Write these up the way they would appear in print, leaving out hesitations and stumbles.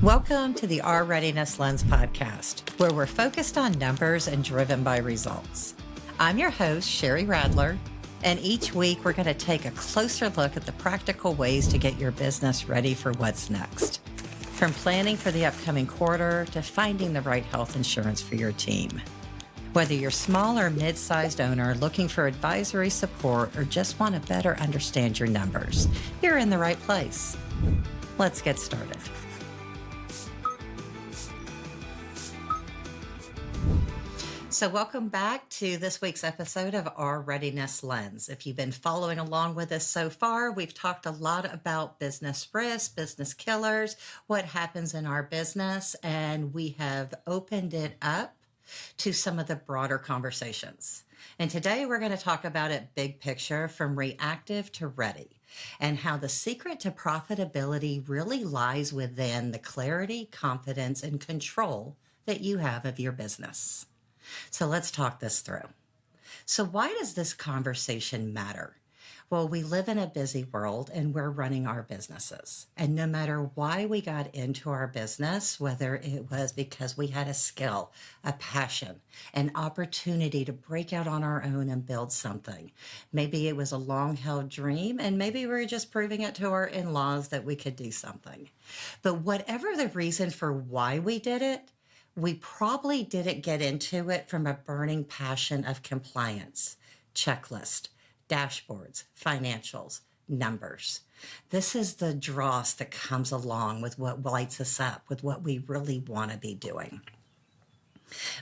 Welcome to the R Readiness Lens podcast, where we're focused on numbers and driven by results. I'm your host, Sheri Radler, and each week we're going to take a closer look at the practical ways to get your business ready for what's next. From planning for the upcoming quarter to finding the right health insurance for your team. Whether you're small or mid-sized owner looking for advisory support or just want to better understand your numbers, you're in the right place. Let's get started. So welcome back to this week's episode of R Readiness Lens. If you've been following along with us so far, we've talked a lot about business risks, business killers, what happens in our business, and we have opened it up to some of the broader conversations. And today we're going to talk about it big picture, from reactive to ready, and how the secret to profitability really lies within the clarity, confidence, and control that you have of your business. So let's talk this through. So why does this conversation matter? Well, we live in a busy world and we're running our businesses. And no matter why we got into our business, whether it was because we had a skill, a passion, an opportunity to break out on our own and build something. Maybe it was a long-held dream, and maybe we were just proving it to our in-laws that we could do something. But whatever the reason for why we did it, we probably didn't get into it from a burning passion of compliance, checklist, dashboards, financials, numbers. This is the dross that comes along with what lights us up, with what we really want to be doing.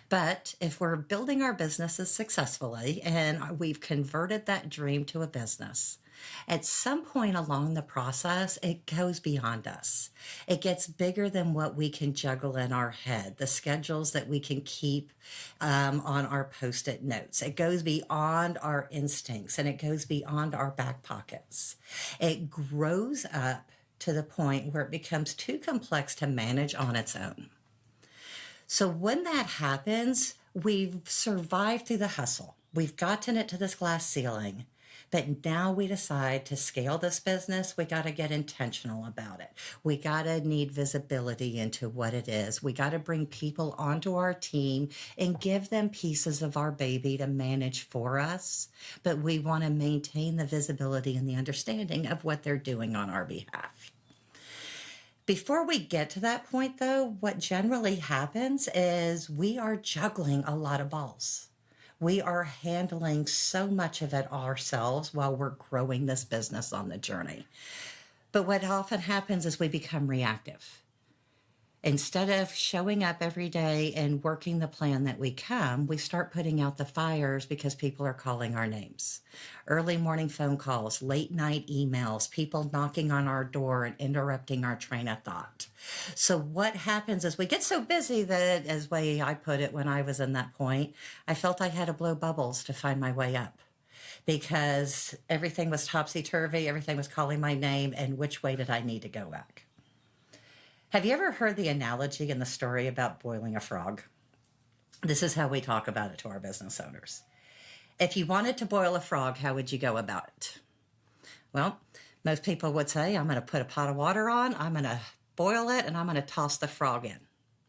But if we're building our businesses successfully and we've converted that dream to a business, at some point along the process, it goes beyond us. It gets bigger than what we can juggle in our head, the schedules that we can keep on our Post-it notes. It goes beyond our instincts, and it goes beyond our back pockets. It grows up to the point where it becomes too complex to manage on its own. So when that happens, we've survived through the hustle. We've gotten it to this glass ceiling. But now we decide to scale this business. We got to get intentional about it. We got to need visibility into what it is. We got to bring people onto our team and give them pieces of our baby to manage for us. But we want to maintain the visibility and the understanding of what they're doing on our behalf. Before we get to that point, though, what generally happens is we are juggling a lot of balls. We are handling so much of it ourselves while we're growing this business on the journey. But what often happens is we become reactive. Instead of showing up every day and working the plan that we start putting out the fires because people are calling our names. Early morning phone calls, late night emails, people knocking on our door and interrupting our train of thought. So what happens is we get so busy that, as way I put it when I was in that point, I felt I had to blow bubbles to find my way up, because everything was topsy-turvy, everything was calling my name, and which way did I need to go back? Have you ever heard the analogy in the story about boiling a frog? This is how we talk about it to our business owners. If you wanted to boil a frog, how would you go about it? Well, most people would say, I'm going to put a pot of water on, I'm going to boil it, and I'm going to toss the frog in.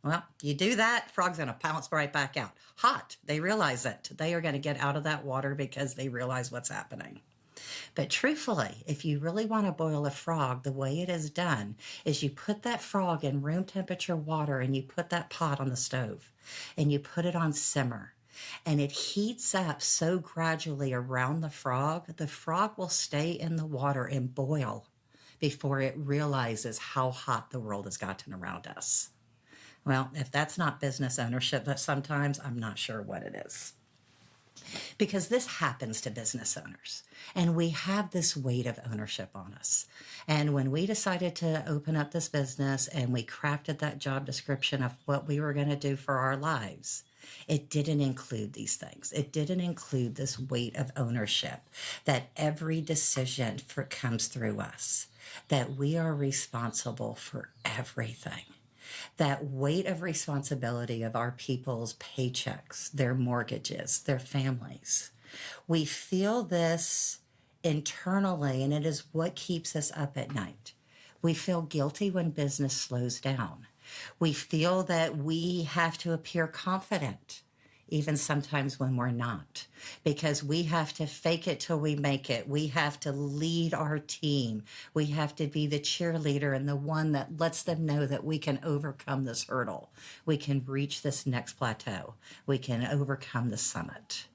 Well, you do that, frog's going to pounce right back out. Hot. They realize it. They are going to get out of that water because they realize what's happening. But truthfully, if you really want to boil a frog, the way it is done is you put that frog in room temperature water and you put that pot on the stove and you put it on simmer, and it heats up so gradually around the frog will stay in the water and boil before it realizes how hot the world has gotten around us. Well, if that's not business ownership, but sometimes I'm not sure what it is. Because this happens to business owners, and we have this weight of ownership on us. And when we decided to open up this business and we crafted that job description of what we were going to do for our lives, it didn't include these things. It didn't include this weight of ownership, that every decision comes through us, that we are responsible for everything. That weight of responsibility of our people's paychecks, their mortgages, their families. We feel this internally, and it is what keeps us up at night. We feel guilty when business slows down. We feel that we have to appear confident, even sometimes when we're not, because we have to fake it till we make it. We have to lead our team. We have to be the cheerleader and the one that lets them know that we can overcome this hurdle. We can reach this next plateau. We can overcome the summit.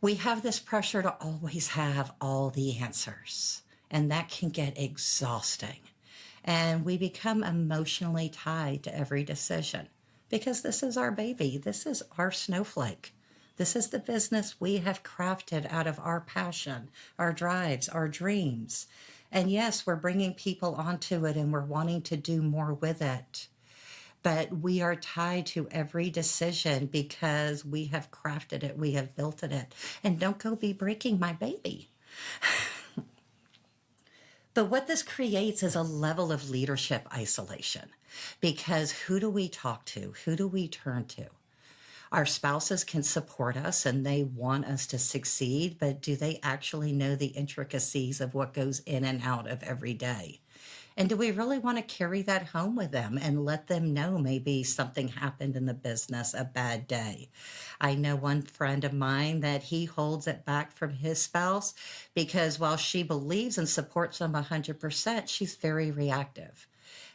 We have this pressure to always have all the answers, and that can get exhausting. And we become emotionally tied to every decision because this is our baby. This is our snowflake. This is the business we have crafted out of our passion, our drives, our dreams. And yes, we're bringing people onto it and we're wanting to do more with it. But we are tied to every decision because we have crafted it, we have built it. And don't go be breaking my baby. But what this creates is a level of leadership isolation because who do we talk to? Who do we turn to? Our spouses can support us and they want us to succeed, but do they actually know the intricacies of what goes in and out of every day? And do we really want to carry that home with them and let them know maybe something happened in the business, a bad day? I know one friend of mine that he holds it back from his spouse because while she believes and supports him 100%, she's very reactive.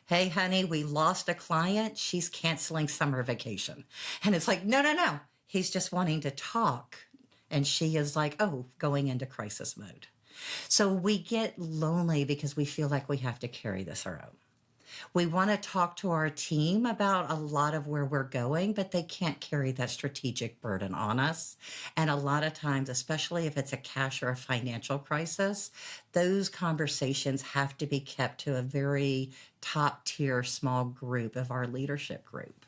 Hey, honey, we lost a client. She's canceling summer vacation. And it's like, no, no, no. He's just wanting to talk. And she is like, oh, going into crisis mode. So we get lonely because we feel like we have to carry this our own. We want to talk to our team about a lot of where we're going, but they can't carry that strategic burden on us. And a lot of times, especially if it's a cash or a financial crisis, those conversations have to be kept to a very top tier small group of our leadership group.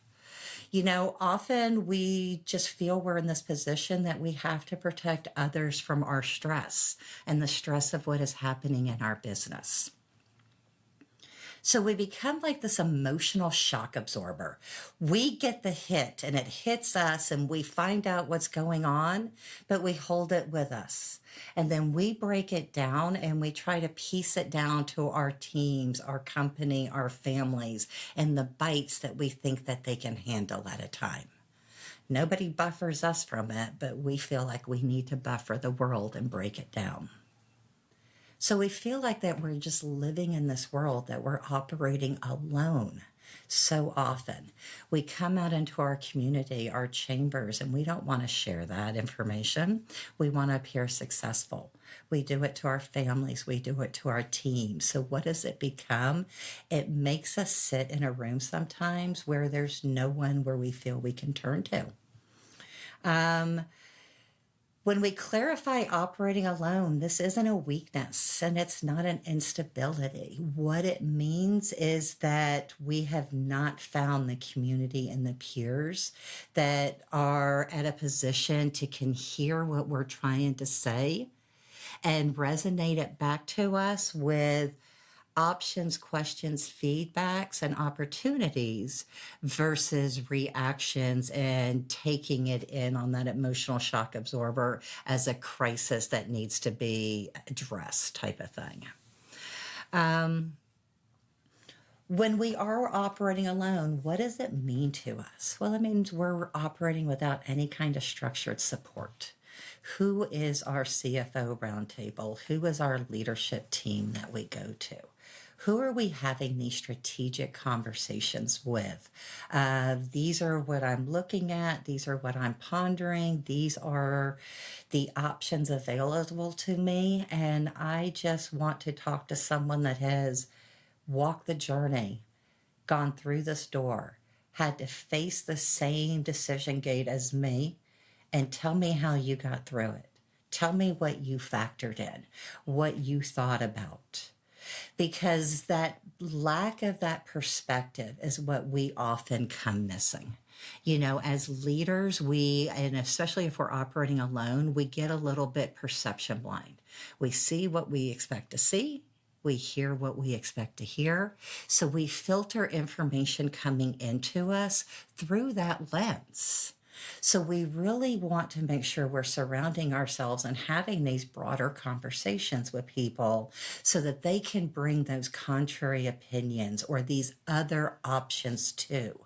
You know, often we just feel we're in this position that we have to protect others from our stress and the stress of what is happening in our business. So we become like this emotional shock absorber. We get the hit and it hits us and we find out what's going on, but we hold it with us. And then we break it down and we try to piece it down to our teams, our company, our families, and the bites that we think that they can handle at a time. Nobody buffers us from it, but we feel like we need to buffer the world and break it down. So we feel like that we're just living in this world, that we're operating alone so often. We come out into our community, our chambers, and we don't want to share that information. We want to appear successful. We do it to our families. We do it to our teams. So what does it become? It makes us sit in a room sometimes where there's no one where we feel we can turn to. When we clarify operating alone, this isn't a weakness and it's not an instability. What it means is that we have not found the community and the peers that are at a position to can hear what we're trying to say and resonate it back to us with options, questions, feedbacks, and opportunities versus reactions and taking it in on that emotional shock absorber as a crisis that needs to be addressed type of thing. When we are operating alone, what does it mean to us? Well, it means we're operating without any kind of structured support. Who is our CFO roundtable? Who is our leadership team that we go to? Who are we having these strategic conversations with? These are what I'm looking at. These are what I'm pondering. These are the options available to me. And I just want to talk to someone that has walked the journey, gone through this door, had to face the same decision gate as me, and tell me how you got through it. Tell me what you factored in, what you thought about. Because that lack of that perspective is what we often come missing. You know, as leaders, and especially if we're operating alone, we get a little bit perception blind. We see what we expect to see. We hear what we expect to hear. So we filter information coming into us through that lens. So we really want to make sure we're surrounding ourselves and having these broader conversations with people so that they can bring those contrary opinions or these other options too.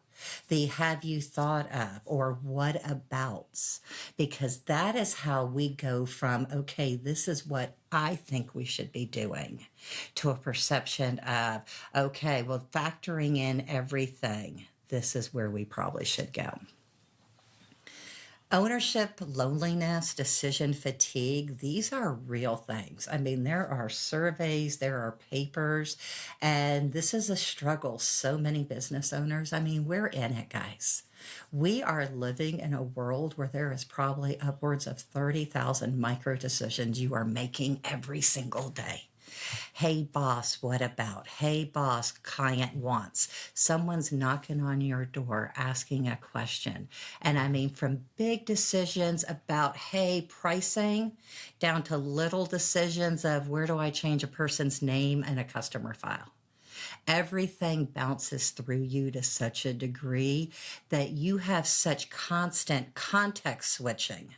The have you thought of or what abouts, because that is how we go from, okay, this is what I think we should be doing, to a perception of, okay, well, factoring in everything, this is where we probably should go. Ownership, loneliness, decision fatigue, these are real things. I mean, there are surveys, there are papers, and this is a struggle so many business owners. I mean, we're in it, guys. We are living in a world where there is probably upwards of 30,000 micro decisions you are making every single day. Hey, boss, what about? Hey, boss, client wants. Someone's knocking on your door asking a question. And I mean, from big decisions about, hey, pricing, down to little decisions of where do I change a person's name in a customer file. Everything bounces through you to such a degree that you have such constant context switching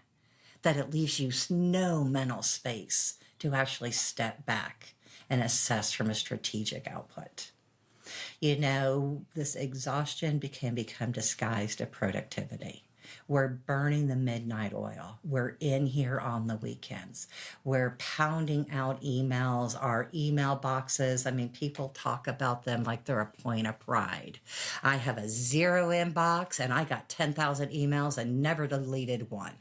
that it leaves you no mental space to actually step back and assess from a strategic output. You know, this exhaustion can become disguised as productivity. We're burning the midnight oil. We're in here on the weekends. We're pounding out emails, our email boxes. I mean, people talk about them like they're a point of pride. I have a zero inbox and I got 10,000 emails and never deleted one.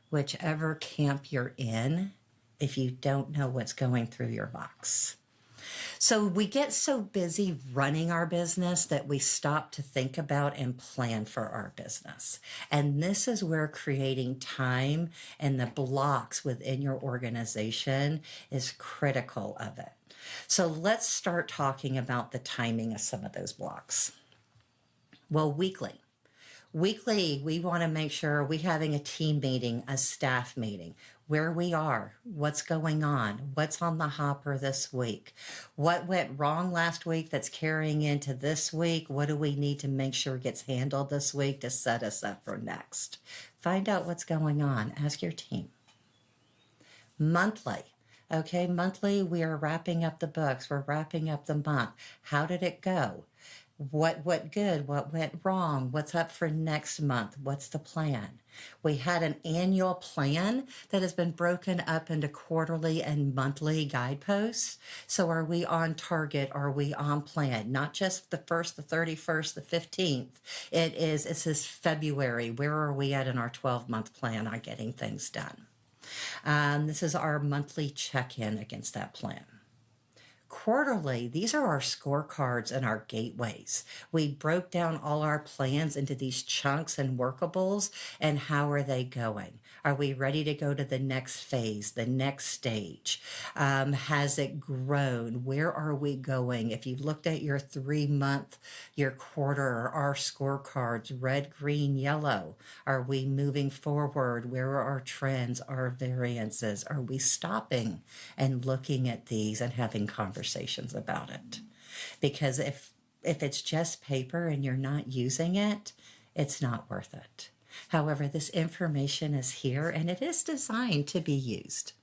Whichever camp you're in, if you don't know what's going through your box. So we get so busy running our business that we stop to think about and plan for our business. And this is where creating time and the blocks within your organization is critical of it. So let's start talking about the timing of some of those blocks. Well, weekly. Weekly, we want to make sure we're having a team meeting, a staff meeting, where we are, what's going on, what's on the hopper this week, what went wrong last week that's carrying into this week, what do we need to make sure gets handled this week to set us up for next. Find out what's going on. Ask your team. Monthly. Okay, monthly, we are wrapping up the books. We're wrapping up the month. How did it go? What good? What went wrong? What's up for next month? What's the plan? We had an annual plan that has been broken up into quarterly and monthly guideposts. So are we on target? Are we on plan? Not just the 1st, the 31st, the 15th. It's this February. Where are we at in our 12-month plan on getting things done? This is our monthly check-in against that plan. Quarterly, these are our scorecards and our gateways. We broke down all our plans into these chunks and workables, and how are they going? Are we ready to go to the next phase, the next stage? Has it grown? Where are we going? If you looked at your 3-month, your quarter, our scorecards, red, green, yellow, are we moving forward? Where are our trends, our variances? Are we stopping and looking at these and having conversations about it? Because if it's just paper and you're not using it, it's not worth it. However, this information is here and it is designed to be used.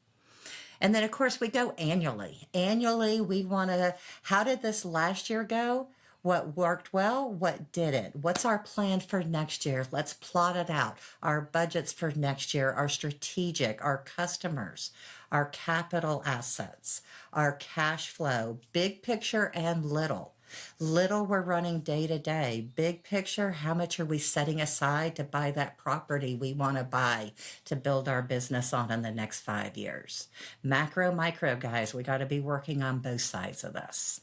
And then, of course, we go annually. Annually, we want to, how did this last year go? What worked well? What didn't? What's our plan for next year? Let's plot it out. Our budgets for next year, our strategic, our customers, our capital assets, our cash flow, big picture and little. Little, we're running day to day. Big picture, how much are we setting aside to buy that property we want to buy to build our business on in the next 5 years? Macro, micro, guys, we got to be working on both sides of this.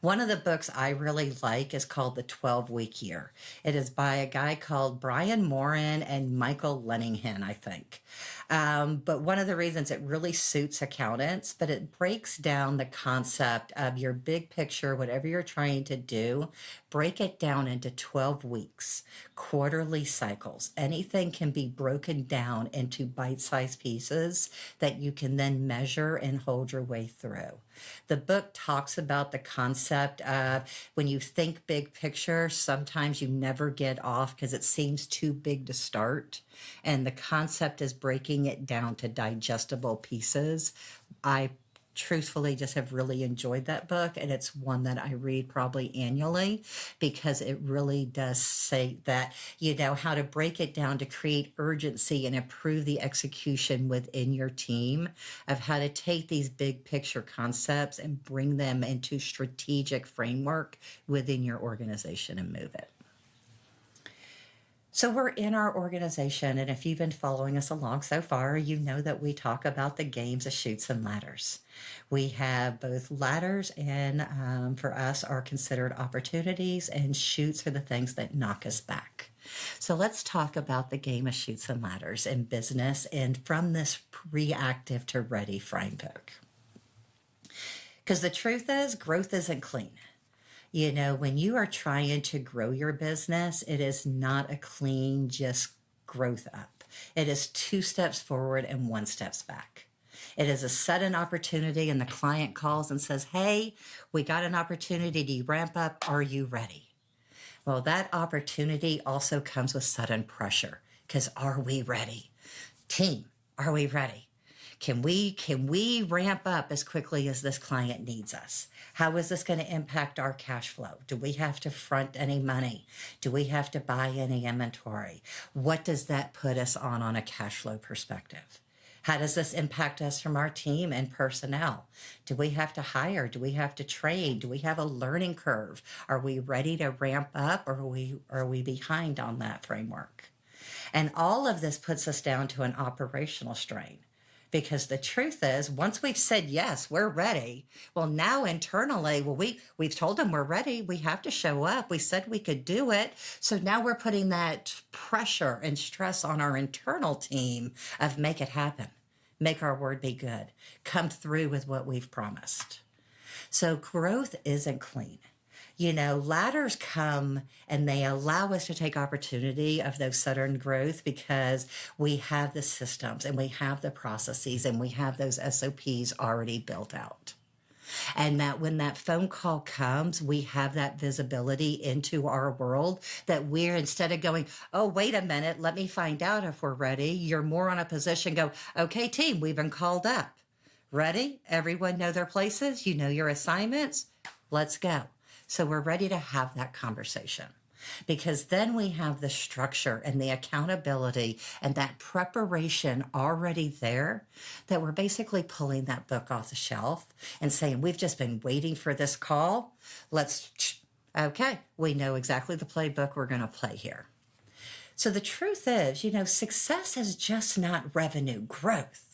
One of the books I really like is called The 12-Week Year. It is by a guy called Brian Moran and Michael Leninghan, I think. But one of the reasons it really suits accountants, but it breaks down the concept of your big picture, whatever you're trying to do, break it down into 12 weeks, quarterly cycles. Anything can be broken down into bite-sized pieces that you can then measure and hold your way through. The book talks about the concept of when you think big picture, sometimes you never get off because it seems too big to start. And the concept is breaking it down to digestible pieces. I truthfully just have really enjoyed that book, and it's one that I read probably annually because it really does say that, how to break it down to create urgency and improve the execution within your team, of how to take these big picture concepts and bring them into strategic framework within your organization and move it. So we're in our organization, and if you've been following us along so far, you know that we talk about the games of chutes and ladders. We have both ladders and for us are considered opportunities, and chutes are the things that knock us back. So let's talk about the game of chutes and ladders in business and from this reactive to ready framework. Because the truth is, growth isn't clean. When you are trying to grow your business, it is not a clean, just growth up. It is 2 steps forward and 1 step back. It is a sudden opportunity and the client calls and says, hey, we got an opportunity to ramp up. Are you ready? Well, that opportunity also comes with sudden pressure because are we ready? Team, are we ready? Can we ramp up as quickly as this client needs us? How is this going to impact our cash flow? Do we have to front any money? Do we have to buy any inventory? What does that put us on a cash flow perspective? How does this impact us from our team and personnel? Do we have to hire? Do we have to train? Do we have a learning curve? Are we ready to ramp up, or are we behind on that framework? And all of this puts us down to an operational strain. Because the truth is, once we've said, yes, we're ready, well, now internally, we've told them we're ready. We have to show up. We said we could do it. So now we're putting that pressure and stress on our internal team of make it happen, make our word be good, come through with what we've promised. So growth isn't clean. Ladders come and they allow us to take opportunity of those sudden growth because we have the systems and we have the processes and we have those SOPs already built out. And that when that phone call comes, we have that visibility into our world that we're, instead of going, oh, wait a minute, let me find out if we're ready. You're more on a position, go, okay, team, we've been called up. Ready? Everyone know their places? You know your assignments? Let's go. So we're ready to have that conversation because then we have the structure and the accountability and that preparation already there, that we're basically pulling that book off the shelf and saying, we've just been waiting for this call. Okay, we know exactly the playbook we're going to play here. So the truth is, success is just not revenue growth.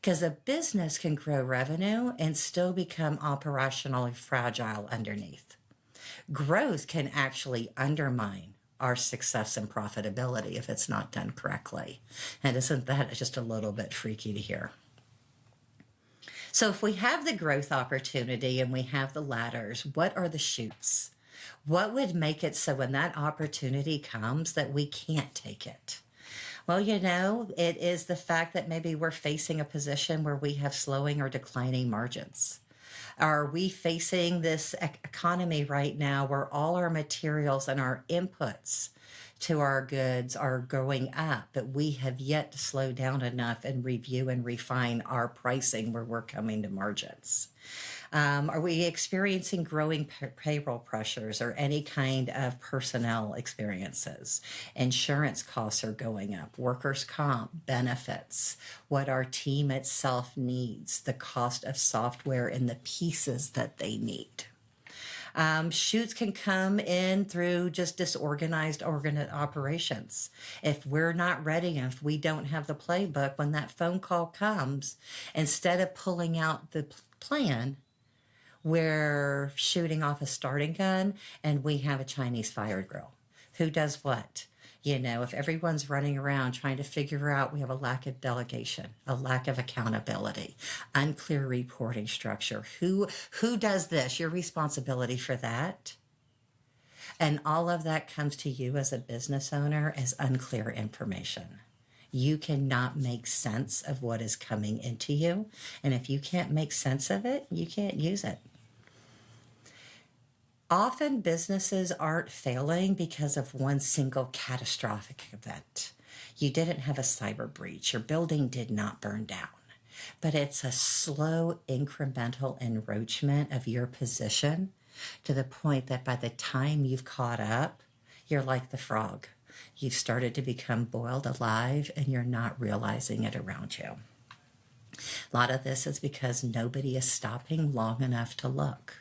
Because a business can grow revenue and still become operationally fragile underneath. Growth can actually undermine our success and profitability if it's not done correctly. And isn't that just a little bit freaky to hear? So if we have the growth opportunity and we have the ladders, what are the chutes? What would make it so when that opportunity comes that we can't take it? Well, it is the fact that maybe we're facing a position where we have slowing or declining margins. Are we facing this economy right now where all our materials and our inputs to our goods are going up, but we have yet to slow down enough and review and refine our pricing where we're coming to margins? Are we experiencing growing payroll pressures or any kind of personnel experiences? Insurance costs are going up, workers' comp, benefits, what our team itself needs, the cost of software and the pieces that they need. Chutes can come in through just disorganized operations. If we're not ready, if we don't have the playbook, when that phone call comes, instead of pulling out the plan, we're shooting off a starting gun and we have a Chinese fire drill. Who does what? If everyone's running around trying to figure out, we have a lack of delegation, a lack of accountability, unclear reporting structure. Who does this? Your responsibility for that. And all of that comes to you as a business owner as unclear information. You cannot make sense of what is coming into you. And if you can't make sense of it, you can't use it. Often businesses aren't failing because of one single catastrophic event. You didn't have a cyber breach, your building did not burn down, but it's a slow incremental enroachment of your position to the point that by the time you've caught up, you're like the frog. You've started to become boiled alive and you're not realizing it around you. A lot of this is because nobody is stopping long enough to look.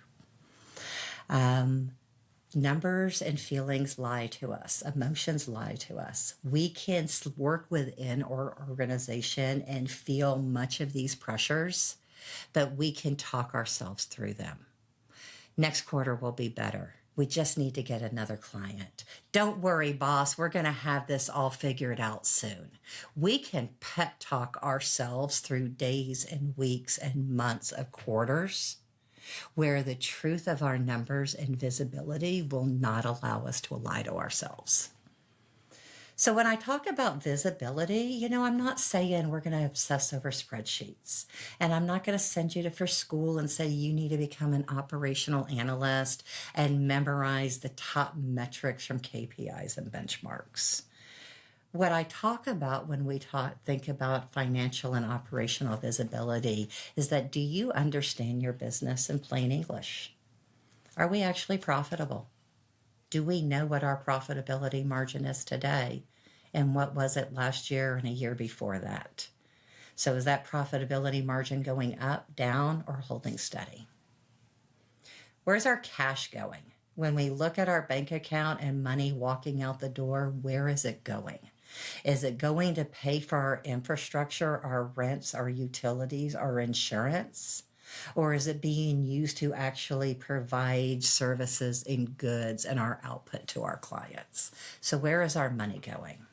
Numbers and feelings lie to us. Emotions lie to us. We can work within our organization and feel much of these pressures, but we can talk ourselves through them. Next quarter will be better. We just need to get another client. Don't worry, boss. We're going to have this all figured out soon. We can pep talk ourselves through days and weeks and months of quarters where the truth of our numbers and visibility will not allow us to lie to ourselves. So when I talk about visibility, I'm not saying we're going to obsess over spreadsheets. And I'm not going to send you to for school and say you need to become an operational analyst and memorize the top metrics from KPIs and benchmarks. What I talk about when we think about financial and operational visibility is that, do you understand your business in plain English? Are we actually profitable? Do we know what our profitability margin is today? And what was it last year and a year before that? So is that profitability margin going up, down, or holding steady? Where's our cash going? When we look at our bank account and money walking out the door, where is it going? Is it going to pay for our infrastructure, our rents, our utilities, our insurance? Or is it being used to actually provide services and goods and our output to our clients? So where is our money going?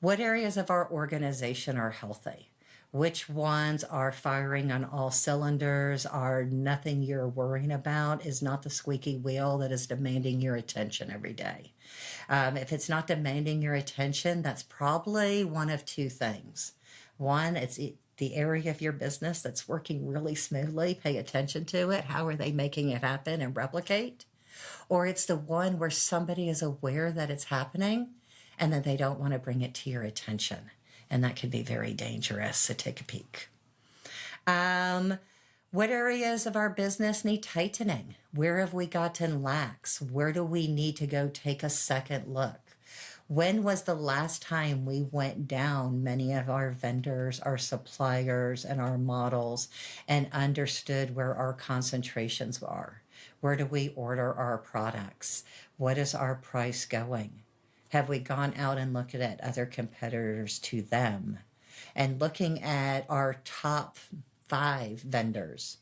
What areas of our organization are healthy? Which ones are firing on all cylinders, are nothing you're worrying about, is not the squeaky wheel that is demanding your attention every day? If it's not demanding your attention, that's probably one of two things. One, it's the area of your business that's working really smoothly. Pay attention to it. How are they making it happen and replicate? Or it's the one where somebody is aware that it's happening and that they don't want to bring it to your attention. And that can be very dangerous, so take a peek. What areas of our business need tightening? Where have we gotten lax? Where do we need to go take a second look? When was the last time we went down many of our vendors, our suppliers, and our models and understood where our concentrations are? Where do we order our products? What is our price going? Have we gone out and looked at other competitors to them? And looking at our top 5 vendors,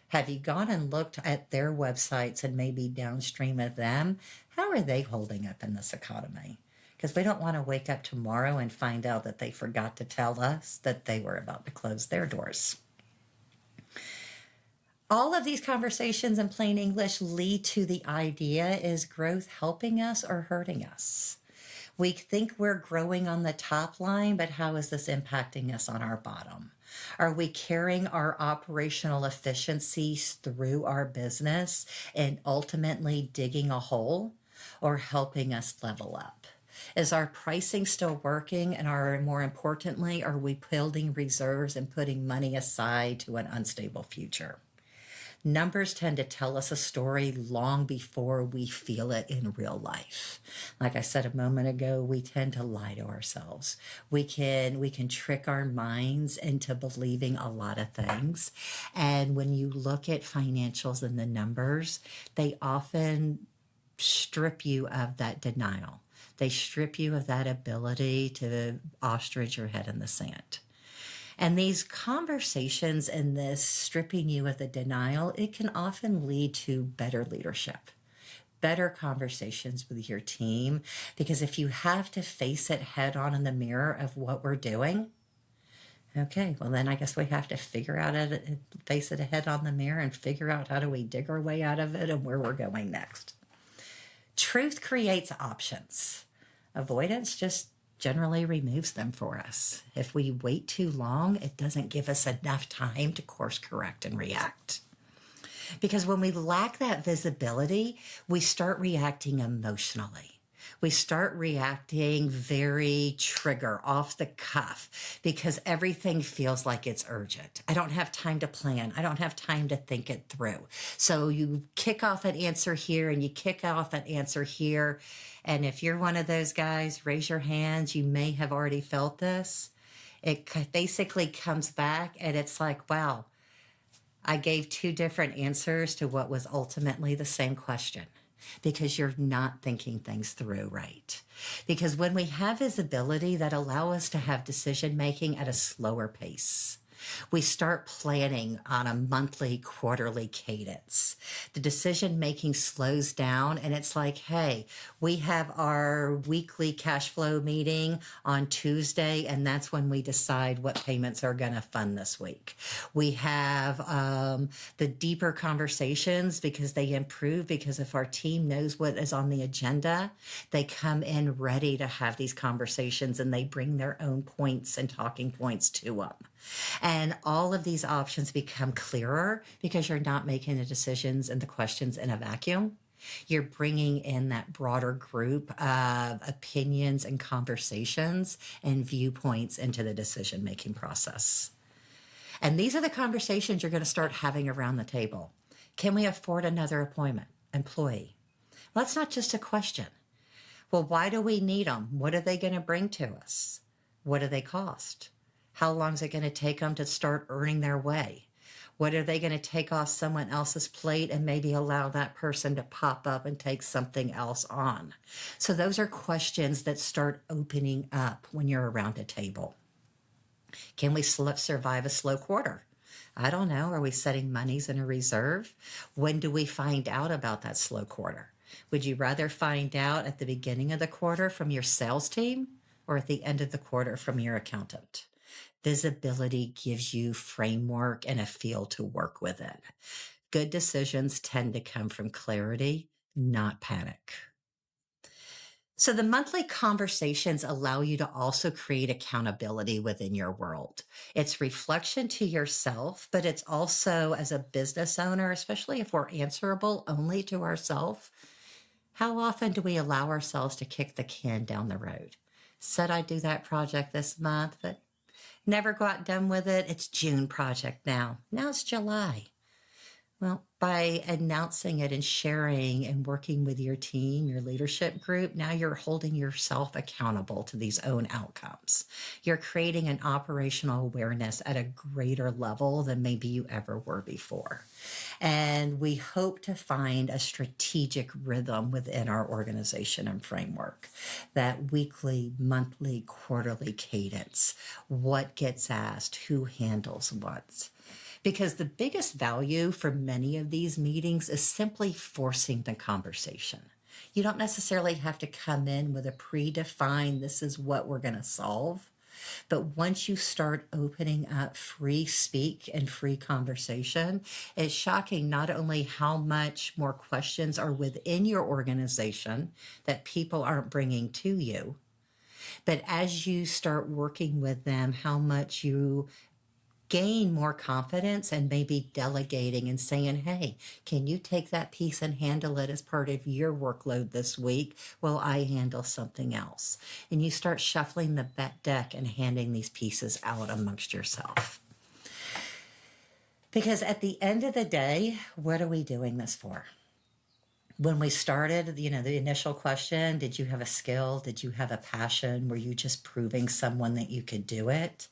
have you gone and looked at their websites and maybe downstream of them? How are they holding up in this economy? Because we don't want to wake up tomorrow and find out that they forgot to tell us that they were about to close their doors. All of these conversations in plain English lead to the idea, is growth helping us or hurting us? We think we're growing on the top line, but how is this impacting us on our bottom? Are we carrying our operational efficiencies through our business and ultimately digging a hole, or helping us level up? Is our pricing still working? And more importantly, are we building reserves and putting money aside to an unstable future? Numbers tend to tell us a story long before we feel it in real life. Like I said a moment ago, we tend to lie to ourselves. We can trick our minds into believing a lot of things. And when you look at financials and the numbers, they often strip you of that denial. They strip you of that ability to ostrich your head in the sand. And these conversations and this stripping you of the denial, it can often lead to better leadership, better conversations with your team. Because if you have to face it head on in the mirror of what we're doing, okay, well then I guess we have to face it head on the mirror and figure out how do we dig our way out of it and where we're going next. Truth creates options. Avoidance just generally removes them for us. If we wait too long, it doesn't give us enough time to course correct and react. Because when we lack that visibility, we start reacting emotionally. We start reacting very trigger, off the cuff, because everything feels like it's urgent. I don't have time to plan. I don't have time to think it through. So you kick off an answer here and you kick off an answer here. And if you're one of those guys, raise your hands. You may have already felt this. It basically comes back and it's like, wow, I gave two different answers to what was ultimately the same question, because you're not thinking things through right. Because when we have visibility, that allow us to have decision making at a slower pace. We start planning on a monthly, quarterly cadence. The decision making slows down and it's like, hey, we have our weekly cash flow meeting on Tuesday, and that's when we decide what payments are going to fund this week. We have the deeper conversations because they improve, because if our team knows what is on the agenda, they come in ready to have these conversations and they bring their own points and talking points to them. And all of these options become clearer because you're not making the decisions and the questions in a vacuum. You're bringing in that broader group of opinions and conversations and viewpoints into the decision-making process. And these are the conversations you're going to start having around the table. Can we afford another employee? Well, that's not just a question. Well, why do we need them? What are they going to bring to us? What do they cost? How long is it going to take them to start earning their way? What are they going to take off someone else's plate and maybe allow that person to pop up and take something else on? So those are questions that start opening up when you're around a table. Can we survive a slow quarter? I don't know. Are we setting monies in a reserve? When do we find out about that slow quarter? Would you rather find out at the beginning of the quarter from your sales team or at the end of the quarter from your accountant? Visibility gives you framework and a feel to work with it. Good decisions tend to come from clarity, not panic. So the monthly conversations allow you to also create accountability within your world. It's reflection to yourself, but it's also as a business owner, especially if we're answerable only to ourselves, how often do we allow ourselves to kick the can down the road? Said I'd do that project this month, but never got done with it. It's June project now. Now it's July. Well, by announcing it and sharing and working with your team, your leadership group, now you're holding yourself accountable to these own outcomes. You're creating an operational awareness at a greater level than maybe you ever were before. And we hope to find a strategic rhythm within our organization and framework. That weekly, monthly, quarterly cadence. What gets asked? Who handles what? Because the biggest value for many of these meetings is simply forcing the conversation. You don't necessarily have to come in with a predefined, this is what we're going to solve. But once you start opening up free speak and free conversation, it's shocking not only how much more questions are within your organization that people aren't bringing to you, but as you start working with them, how much you gain more confidence and maybe delegating and saying, hey, can you take that piece and handle it as part of your workload this week while I handle something else? And you start shuffling the deck and handing these pieces out amongst yourself. Because at the end of the day, what are we doing this for? When we started, the initial question, did you have a skill? Did you have a passion? Were you just proving someone that you could do it?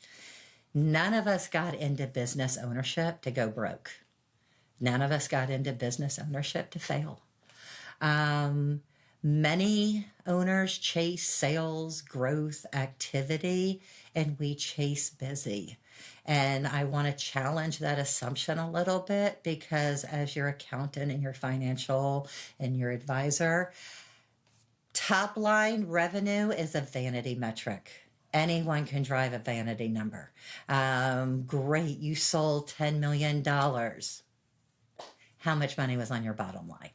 None of us got into business ownership to go broke. None of us got into business ownership to fail. Many owners chase sales, growth, activity, and we chase busy. And I want to challenge that assumption a little bit, because as your accountant and your financial and your advisor, top line revenue is a vanity metric. Anyone can drive a vanity number. Great, you sold $10 million. How much money was on your bottom line?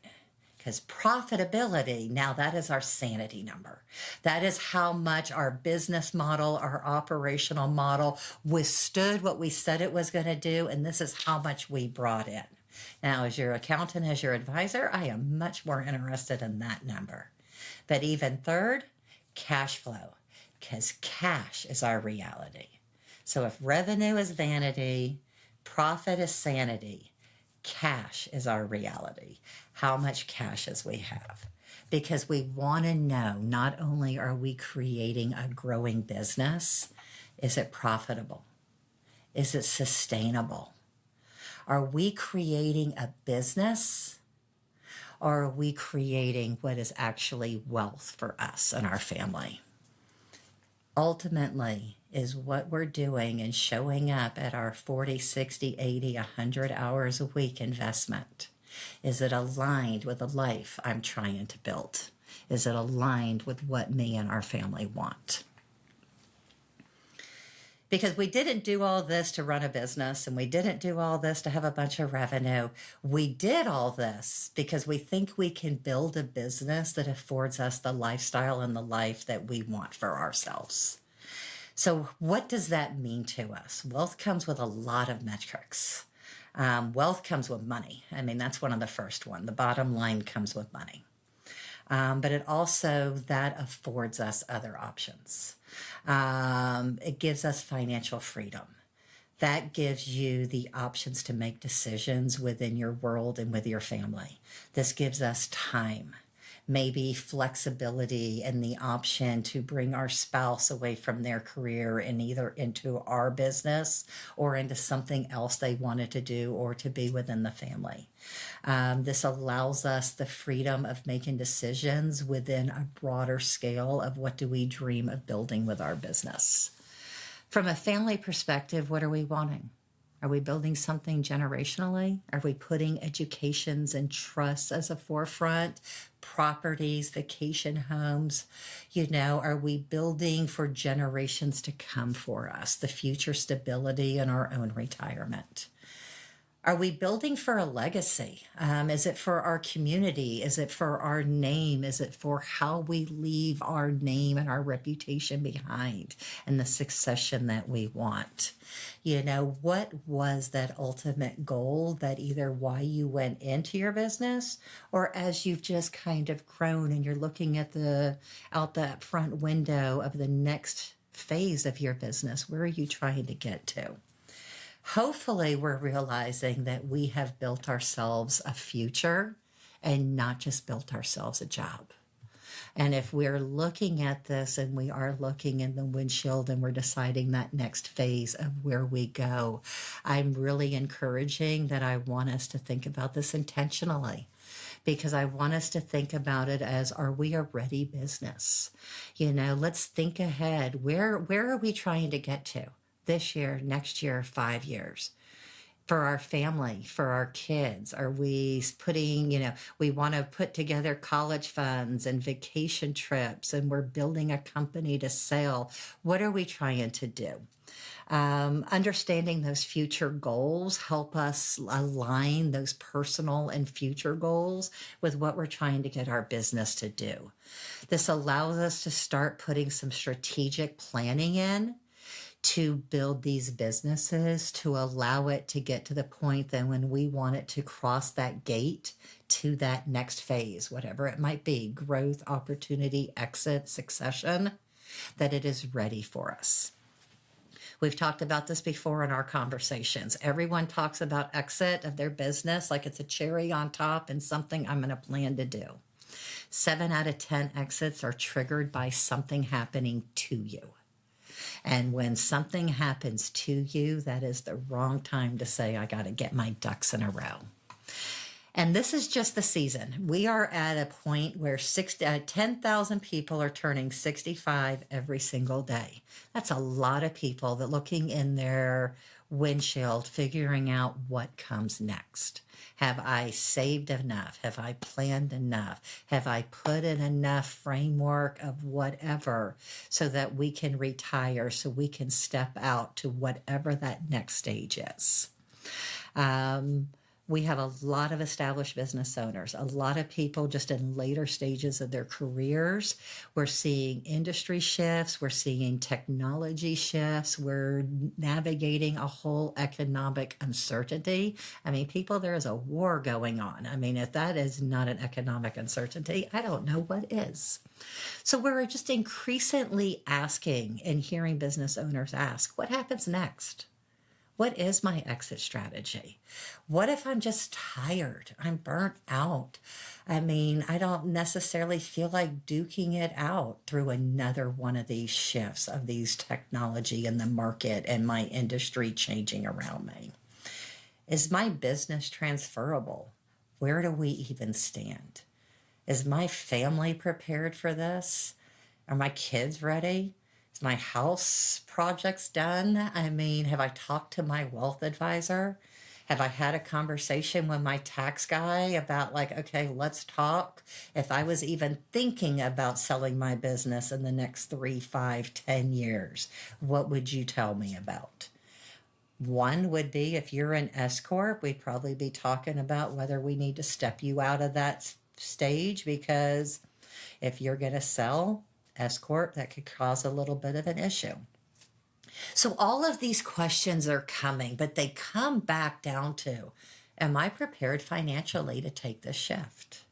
because profitability, now that is our sanity number. That is how much our business model, our operational model withstood what we said it was going to do. And this is how much we brought in. Now, as your accountant, as your advisor, I am much more interested in that number. But even third, cash flow, because cash is our reality. So if revenue is vanity, profit is sanity, cash is our reality. How much cash as we have. Because we want to know, not only are we creating a growing business, is it profitable? Is it sustainable? Are we creating a business, or are we creating what is actually wealth for us and our family? Ultimately, is what we're doing and showing up at our 40, 60, 80, 100 hours a week investment. Is it aligned with the life I'm trying to build? Is it aligned with what me and our family want? Because we didn't do all this to run a business, and we didn't do all this to have a bunch of revenue. We did all this because we think we can build a business that affords us the lifestyle and the life that we want for ourselves. So what does that mean to us? Wealth comes with a lot of metrics. Wealth comes with money. I mean, that's one of the first one. The bottom line comes with money. But it also, that affords us other options. It gives us financial freedom. That gives you the options to make decisions within your world and with your family. This gives us time, maybe flexibility, and the option to bring our spouse away from their career and either into our business or into something else they wanted to do or to be within the family. This allows us the freedom of making decisions within a broader scale of what do we dream of building with our business. From a family perspective, what are we wanting? Are we building something generationally? Are we putting educations and trusts as a forefront? Properties, vacation homes? Are we building for generations to come for us, the future stability in our own retirement? Are we building for a legacy? Is it for our community? Is it for our name? Is it for how we leave our name and our reputation behind and the succession that we want? What was that ultimate goal, that either why you went into your business, or as you've just kind of grown and you're looking at out that front window of the next phase of your business, where are you trying to get to? Hopefully, we're realizing that we have built ourselves a future and not just built ourselves a job. And if we're looking at this and we are looking in the windshield and we're deciding that next phase of where we go, I'm really encouraging that I want us to think about this intentionally, because I want us to think about it as, are we a ready business? Let's think ahead. Where are we trying to get to? This year, next year, 5 years. For our family, for our kids, are we putting, we want to put together college funds and vacation trips, and we're building a company to sell. What are we trying to do? Understanding those future goals help us align those personal and future goals with what we're trying to get our business to do. This allows us to start putting some strategic planning in to build these businesses, to allow it to get to the point that when we want it to cross that gate to that next phase, whatever it might be, growth, opportunity, exit, succession, that it is ready for us. We've talked about this before in our conversations. Everyone talks about exit of their business like it's a cherry on top and something I'm going to plan to do. 7 out of 10 exits are triggered by something happening to you. And when something happens to you, that is the wrong time to say, I got to get my ducks in a row. And this is just the season. We are at a point where 10,000 people are turning 65 every single day. That's a lot of people that looking in their windshield, figuring out what comes next. Have I saved enough? Have I planned enough? Have I put in enough framework of whatever so that we can retire, so we can step out to whatever that next stage is? We have a lot of established business owners, a lot of people just in later stages of their careers. We're seeing industry shifts, we're seeing technology shifts, we're navigating a whole economic uncertainty. I mean, people, there is a war going on. I mean, if that is not an economic uncertainty, I don't know what is. So we're just increasingly asking and hearing business owners ask, what happens next? What is my exit strategy? What if I'm just tired? I'm burnt out. I mean, I don't necessarily feel like duking it out through another one of these shifts of these technology in the market and my industry changing around me. Is my business transferable? Where do we even stand? Is my family prepared for this? Are my kids ready? Is my house projects done? I mean, have I talked to my wealth advisor? Have I had a conversation with my tax guy about, like, okay, let's talk? If I was even thinking about selling my business in the next 3, 5, 10 years, what would you tell me about? One would be, if you're an S Corp, we'd probably be talking about whether we need to step you out of that stage, because if you're going to sell S Corp, that could cause a little bit of an issue. So all of these questions are coming, but they come back down to, am I prepared financially to take this shift?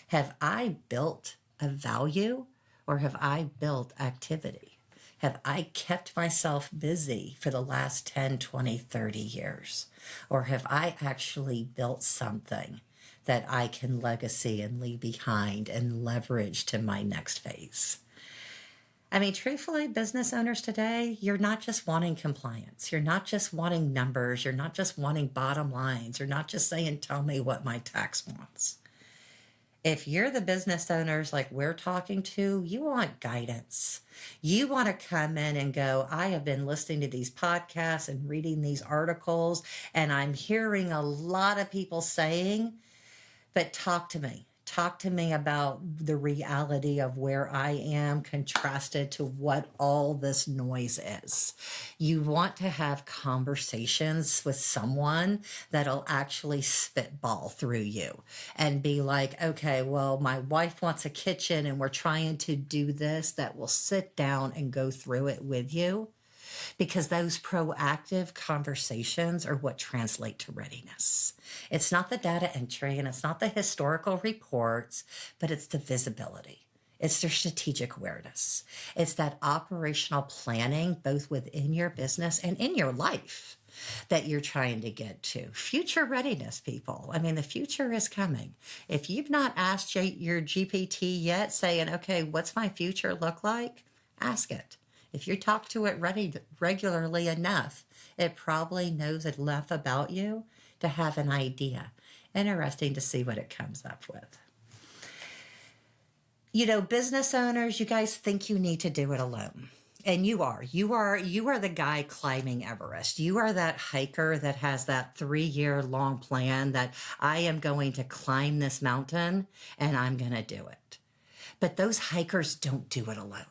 Have I built a value, or have I built activity? Have I kept myself busy for the last 10, 20, 30 years? Or have I actually built something that I can legacy and leave behind and leverage to my next phase? I mean, truthfully, business owners today, you're not just wanting compliance. You're not just wanting numbers. You're not just wanting bottom lines. You're not just saying, tell me what my tax wants. If you're the business owners like we're talking to, you want guidance. You want to come in and go, I have been listening to these podcasts and reading these articles, and I'm hearing a lot of people saying, but talk to me. Talk to me about the reality of where I am contrasted to what all this noise is. You want to have conversations with someone that'll actually spitball through you and be like, okay, well, my wife wants a kitchen and we're trying to do this, that will sit down and go through it with you. Because those proactive conversations are what translate to readiness. It's not the data entry and it's not the historical reports, but it's the visibility. It's their strategic awareness. It's that operational planning, both within your business and in your life, that you're trying to get to. Future readiness, people. I mean, the future is coming. If you've not asked your GPT yet, saying, okay, what's my future look like? Ask it. If you talk to it regularly enough, it probably knows enough about you to have an idea. Interesting to see what it comes up with. You know, business owners, you guys think you need to do it alone. And you are the guy climbing Everest. You are that hiker that has that 3-year long plan that I am going to climb this mountain and I'm going to do it. But those hikers don't do it alone.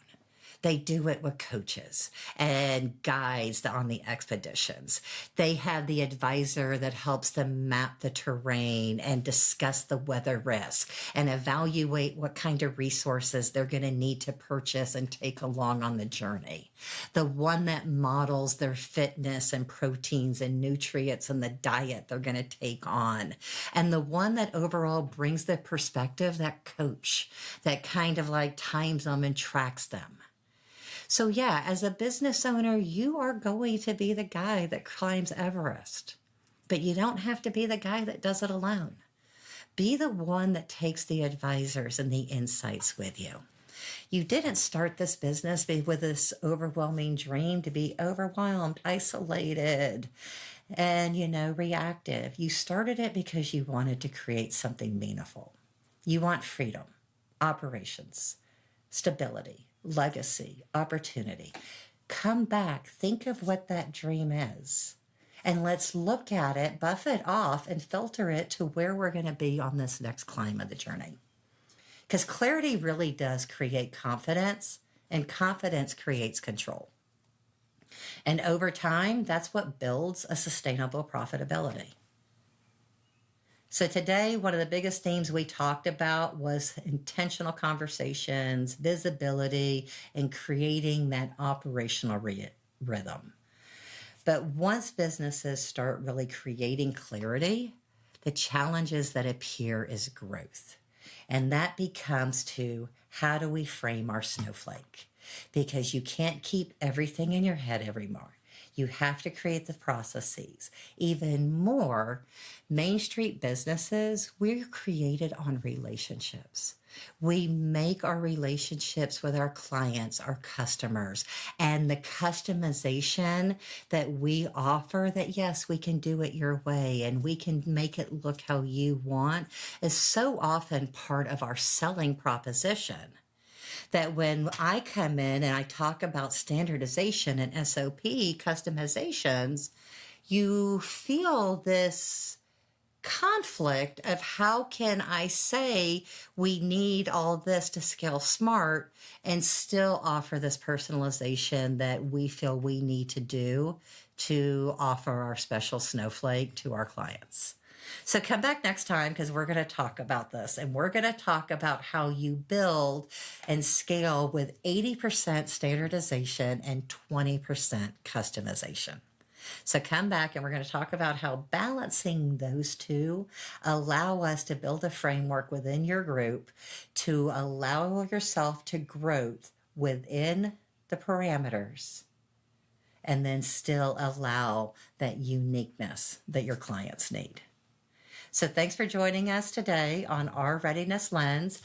They do it with coaches and guides on the expeditions. They have the advisor that helps them map the terrain and discuss the weather risk and evaluate what kind of resources they're going to need to purchase and take along on the journey. The one that models their fitness and proteins and nutrients and the diet they're going to take on. And the one that overall brings the perspective, that coach that kind of like times them and tracks them. So yeah, as a business owner, you are going to be the guy that climbs Everest, but you don't have to be the guy that does it alone. Be the one that takes the advisors and the insights with you. You didn't start this business with this overwhelming dream to be overwhelmed, isolated, and, reactive. You started it because you wanted to create something meaningful. You want freedom, operations, stability, legacy, opportunity. Come back, think of what that dream is, and let's look at it, buff it off, and filter it to where we're going to be on this next climb of the journey. Because clarity really does create confidence, and confidence creates control. And over time, that's what builds a sustainable profitability. So today, one of the biggest themes we talked about was intentional conversations, visibility, and creating that operational rhythm. But once businesses start really creating clarity, the challenges that appear is growth. And that becomes to how do we frame our snowflake? Because you can't keep everything in your head evermore. You have to create the processes. Even more, Main Street businesses, we're created on relationships. We make our relationships with our clients, our customers, and the customization that we offer that, yes, we can do it your way and we can make it look how you want is so often part of our selling proposition. That when I come in and I talk about standardization and SOP customizations, you feel this conflict of how can I say we need all this to scale smart and still offer this personalization that we feel we need to do to offer our special snowflake to our clients. So come back next time because we're going to talk about this, and we're going to talk about how you build and scale with 80% standardization and 20% customization. So come back and we're going to talk about how balancing those two allow us to build a framework within your group to allow yourself to grow within the parameters and then still allow that uniqueness that your clients need. So thanks for joining us today on R Readiness Lens.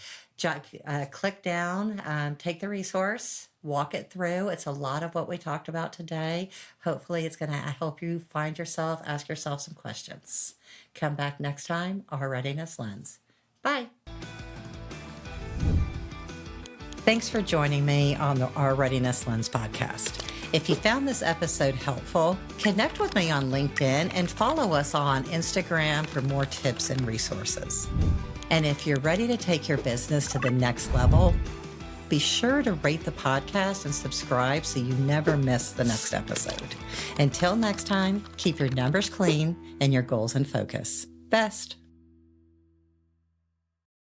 Click down, take the resource, walk it through. It's a lot of what we talked about today. Hopefully it's going to help you find yourself, ask yourself some questions. Come back next time, R Readiness Lens. Bye. Thanks for joining me on the R Readiness Lens podcast. If you found this episode helpful, connect with me on LinkedIn and follow us on Instagram for more tips and resources. And if you're ready to take your business to the next level, be sure to rate the podcast and subscribe so you never miss the next episode. Until next time, keep your numbers clean and your goals in focus. Best.